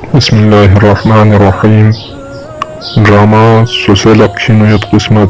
Bismillahirrahmanirrahim. Drama Sosyal Akşiniyet Kısmet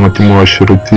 ngati muashirati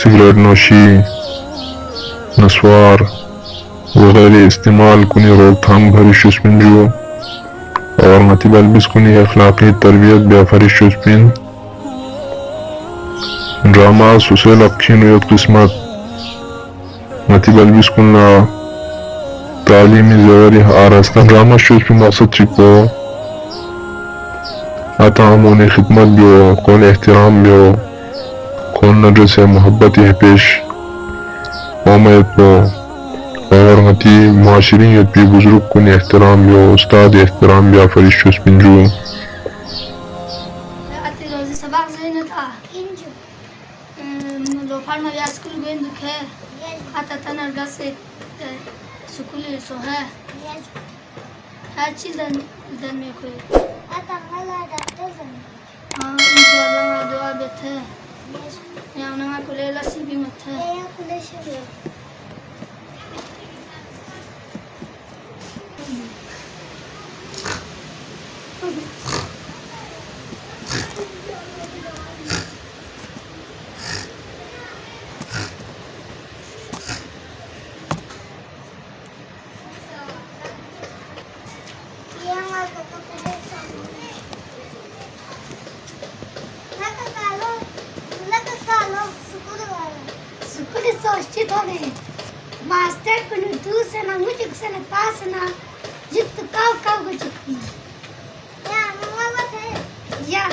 cigarette नोशी नस्वार वगैरह इस्तेमाल कुनी रोकथाम भरी शुस्पिन और ngati बल्बिस कुनी अखलाकी तरबियत बेफरी शुस्पिन drama social akşiniyet Kısmet ngati बल्बिस कुना तालीमी ज़वारी आरास्ता ड्रामा शुस्पिन मकसद चिको अतामों ने खिदमत भी हो कौन एहतराम भी हो कौन नजर से मोहब्बत है पेश उम्मीद को और गति माशरियत भी बुजुर्ग को एहतराम भी हो उस्ताद एहतराम भी फरिश्तों पिंजू हर चीज़ दन में कोई हाँ इंशाल्लाह मैं दुआ बेथे या उन्हें कुले लस्सी भी मत है मास्टर को दूसरा मुझे कुछ पास ना जित काव काव को चिपकी या मम्मा मत है या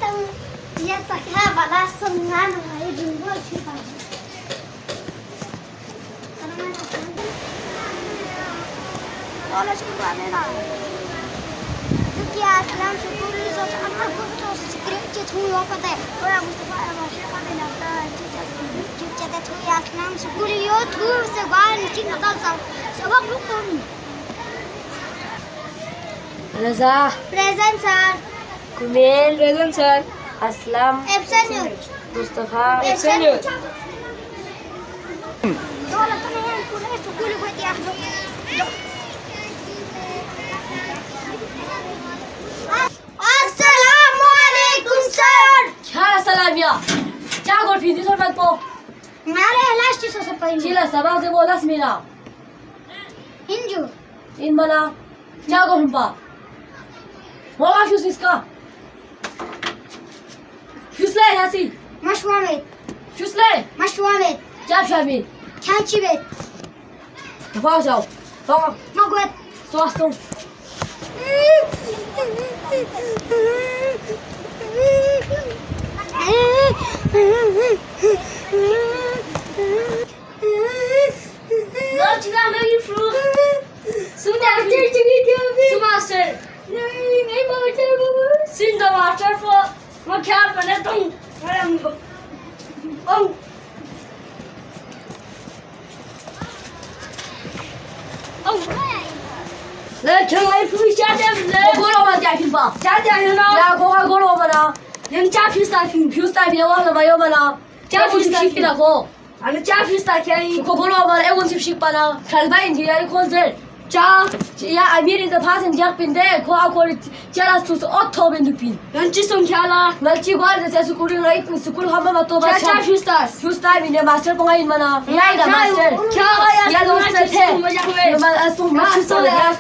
तो क्या बड़ा सुनना है जिंगो छिपा कॉलेज को आने ना क्योंकि असलम स्कूल जो अम्मा को तो सिक्रेट चीज हुआ पता है और मुस्तफा भाषा का नहीं आता चीज थोड़ी असलम स्कूल यो थूर से बाहर निकल निकल सबक रुको Raza present sir Kumail present sir Aslam absent Mustafa absent दोनों तो नहीं पूरे स्कूल को दिया अस्सलामुअलैकुम सर क्या सलामिया क्या गोल फिर सर मत पो मारे लास्ट से पहले चिला सबा से बोलस मेरा इंजू इन बना क्या गोल पा बोला शुस इसका शुसले यासी मशवामेत शुसले मशवामेत क्या शामिल छांचीबेत दफा जाओ दफा मगवत स्वास्थ्य Logically, I'm through. Soon after, you need to be master. नहीं मास्टर बाबू सिंध मास्टर को मैं ख्याल बने तुम ले चल आई फिर चाटे ले गोलो मत जा फिर बा चाटे है ना या गोलो बना हम चा फिस्ता भी वाला बायो बना चा फिस्ता किला को अन चा फिस्ता क्या को गोलो बना एवन शिप बना खलबा इंजीनियर कौन से चा या अमीर in the pass in jug pin दे को चला सुस ऑथो बिन पिन नंची सुन ख्याला नंची बार जैसे स्कूल राइट स्कूल हम मत तो बस चा फिस्ता भी ने मास्टर को इन बना या द मास्टर क्या या दोस्त थे मैं असुम मास्टर या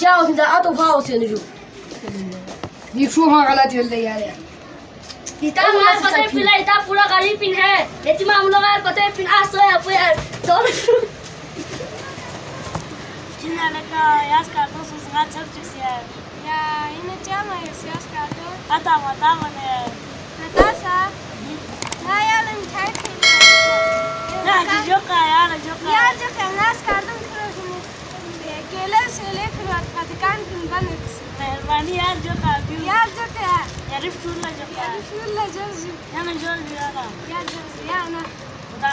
जाओ किंजा आतो भाव से नजू ये शो हाँ गलत चल रही है इता मार पते पिला इता पूरा गाड़ी पिन है लेती मां हम लोग यार पते पिन आसो है पे तो जिना लगा यास का तो सुसगा चल चुकी है या इन्हें क्या मैं यास का तो आता मने नताशा ना यार इन छाई ना जो का यार जो का यास का तुम केले से लेकर दुकान की बने मेहरबानी यार जो का यार रिफ्टूल ला जो का या मैं जोल दिया ना यार ना खुदा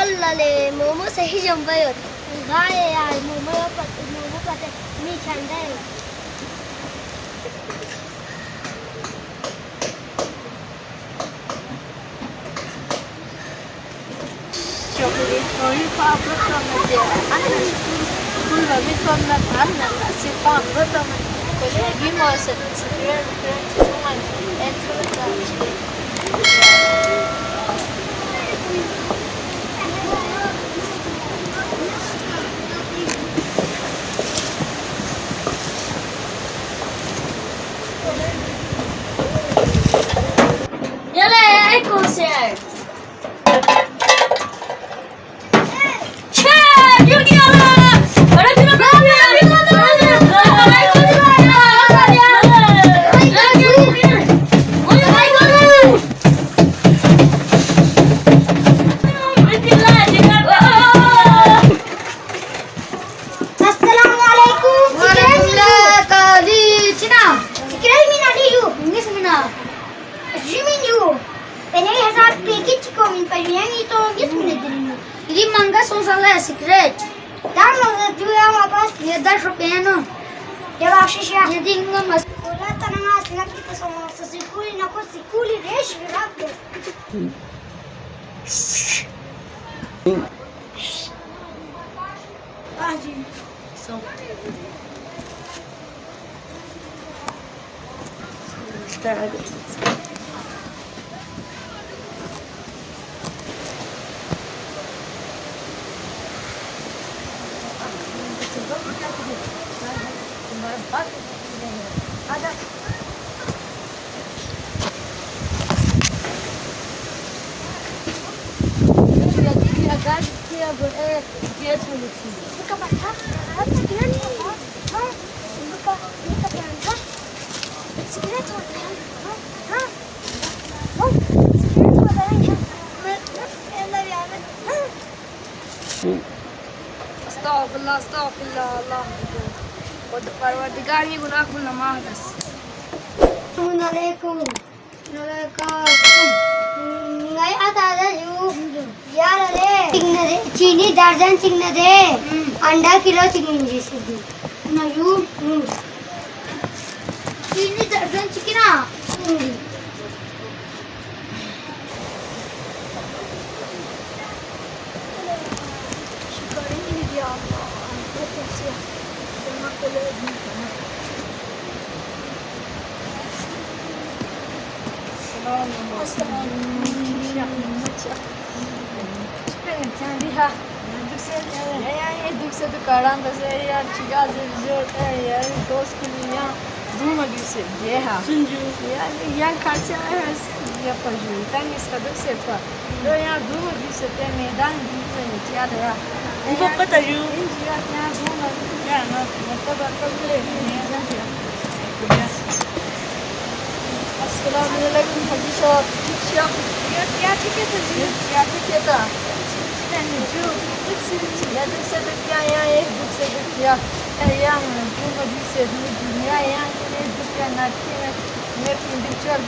Allah le momo sahi jambayot. Gaye yaar momo pate mi chanda. chocolate oil powder from the and full of it from the pan and sit on the give us a severe and full of Yalla ek concert. Ini mangga soalnya secret. Dan mangga juga apa? Ya 10 rupiah no. Ya bakshish ya. Jadi nggak mas. Bola tanah asli kita sama sesikuli nak sesikuli resh berapa? Aji. So. Start. Buka mata, segera nih. Buka mata. Segera tuh. Estağfurullah, estağfurullah, Allah. Parvardigar ye günah kul namaz. Assalamualaikum. Ngai आता है यार अरे chicken दे चीनी दर्जन chicken दे अंडा kilo chicken जैसे दे ना you चीनी दर्जन chicken Dukse dukaran da sai ya ciga zai zo ya dost kiliya duma gise yeha ya kacha ya paju tan iska dukse pa do ya duma gise te medan gise ne tia da ya uko kata yu ya duma ya na tabba tabbe ne ya Assalamu alaikum Haji Sahab. क्या ठीक है जी क्या ठीक है था जो दुख से या दुख से दुख क्या यहाँ एक दुख से दुख क्या यहाँ जो मजीद से दुनिया यहाँ के दुख क्या नाटक में मैं पिंडी चल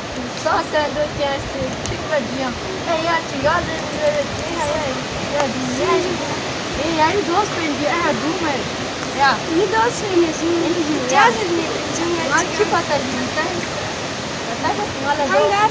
सांस है दो क्या से ठीक बजिया यहाँ चिगा दे यहाँ दुनिया यहाँ दोस्त पिंडी यहाँ दूर में या ये दोस्त पिंडी जी क्या से नहीं माची पता नहीं था पता है तुम्हारा हंगार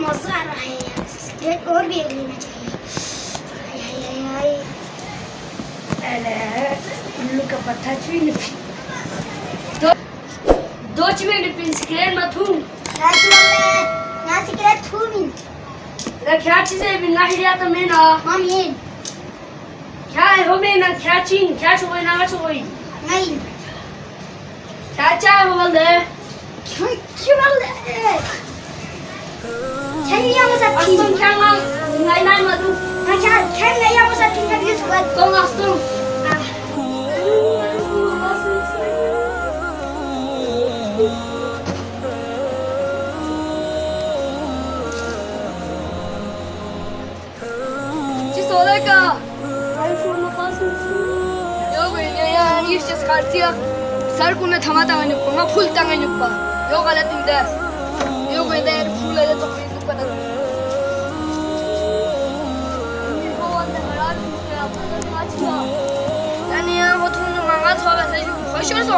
मजा आ रहा है यार और भी एक लेना चाहिए अरे उल्लू का पत्ता चुन दो मिनट पिन स्क्रीन में थू यहाँ सिगरेट थू भी ला क्या चीज़ है बिना हिरिया तो मैं ना हम ये क्या है हो मैं ना क्या चीन क्या चोई ना चोई नहीं क्या चाह हो बोल दे क्यों बोल दे चाहिए यहाँ मसा तुम क्या मां नहीं नहीं मत तू ना क्या नहीं यहाँ मसा तीन का किस बात कौन आस्तु just kartiya sar kuna thamata ngani ko phul tangani pa yo gala tinde yo ko der phul ale to pin du kana ko anda haran ke apna achha yani ho thun manga thola se ju khoshor so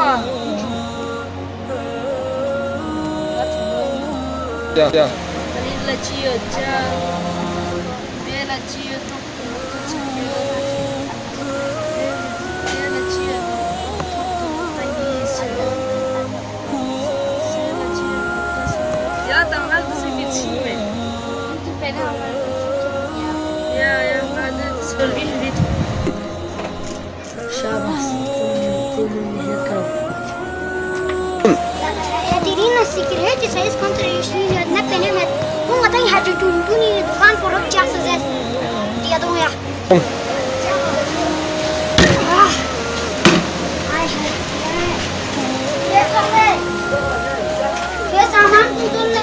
Ja. la chia cha bela chia to Irina secret से इस contribution न पहने में वो बताइए हर जो टूनी दुकान पर रख जा सकते दिया दो या ये सामान तो ले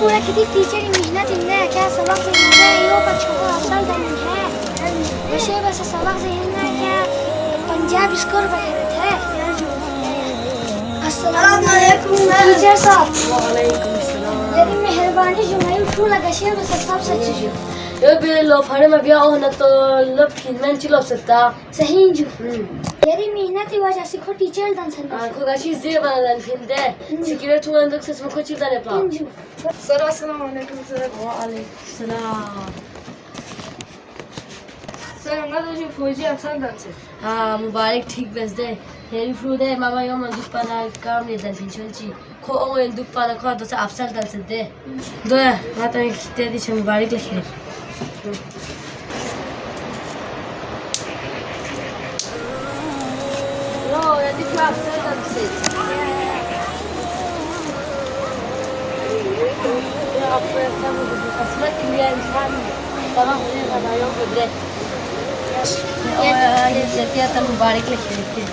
पूरा किसी टीचर की मेहनत इनने क्या सबक से इनने यो बच्चों को अफसर बनना है वैसे बस सबक से इनने क्या पंजाब स्कूल बने थे अस्सलाम वालेकुम टीचर साहब वालेकुम सलाम मेरी मेहरबानी जो मैं उठूं लगा शेर बस सब सच जो yo be lo phare ma bia ona to lo phin man chi lo sakta सही जो मेरी मेहनत की वजह से को teacher then sun ko ga shi ze ba dan phin de secret to and success ko chi dane pa sir अस्सलाम वालेकुम sir wa alaikum salam sir मैं तो जो फौजी अफसर दन से ha mubarak thik bes de heri fru de mama yo man dus pana kam ne dan phin chol chi ko o en duk pana ko to sa afsar dan se de do ya ma ta te di che mubarak le khire no ya di class dan se ya apa kamu di asma kalian kan tamam ini kana yo bedre ya setia ta mubarak le khire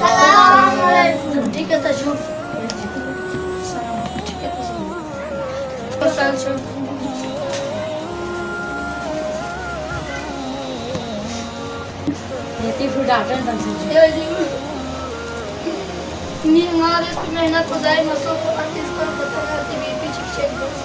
सलाम अलैकुम ठीक है तशुफ नेती food utter बन सकते मी हमारे तो मेहनत हो जाए मसो को आर्टिस्ट पर पता करती BP check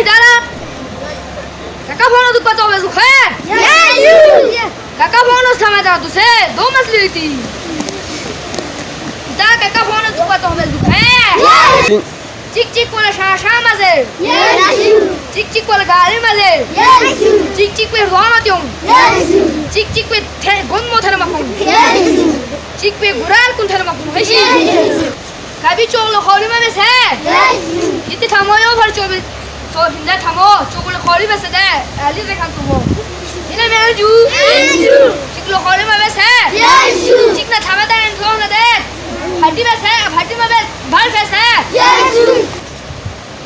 hidara. Kakak phone दुख बचाओ मैं दुख है काका फोन समय था तुझे 2 मछली थी दा काका फोन दुख बचाओ मैं दुख है चिक चिक वाला शाशा मजे चिक चिक वाला गाली मजे चिक चिक पे रोना क्यों चिक चिक पे गुन मोथर मकुम चिक पे गुराल कुन थर मकुम है कभी चोल खोली में बस है इतने थमोयो भर Chola so hinda thamo chukul kholi bas de ali dekhan tumo ine me ju chiklo kholi ma bas hai chikna thama da en song de hatti bas hai hatti ma bas bhal bas hai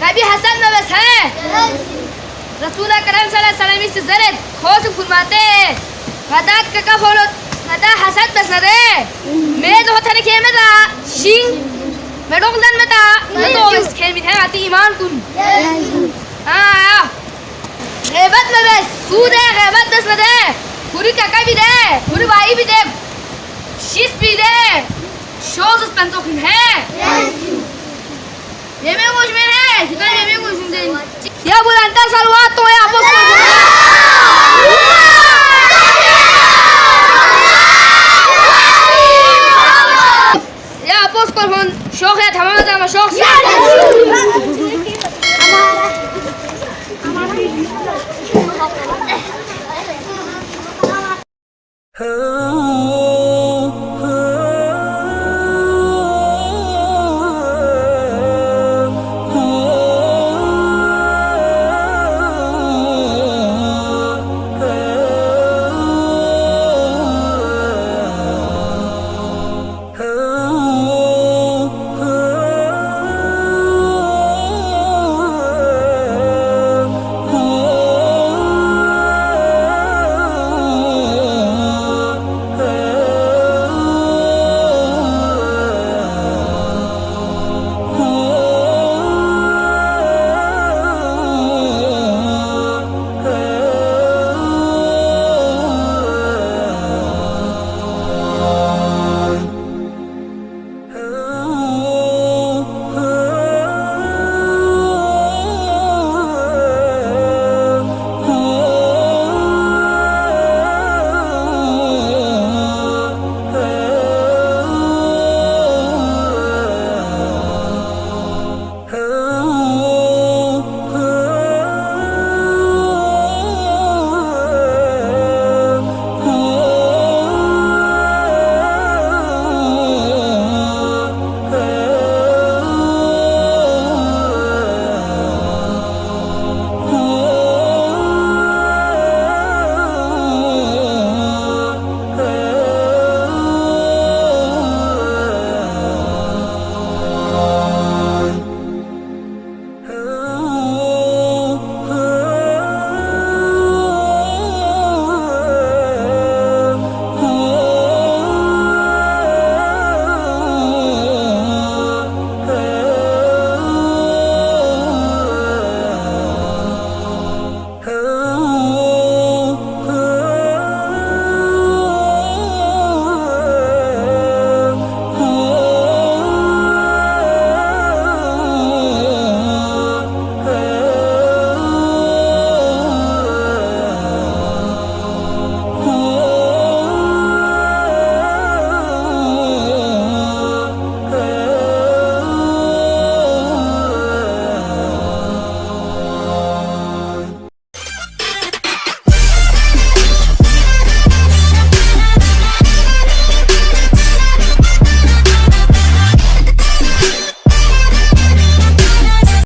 kabi hasan ma bas hai rasul karam sallallahu alaihi wasallam is zared khos furmate hada kaka pholo hada hasan bas de me do thane ke me da shing मैं डोंगदान में था तो इस खेल में है आती ईमान तुम हाँ गैबत में बस सूद है गैबत दस में दे पूरी काका भी दे पूरी भाई भी दे शीश भी दे शोज उस पंचों की है ये मैं मुझ में है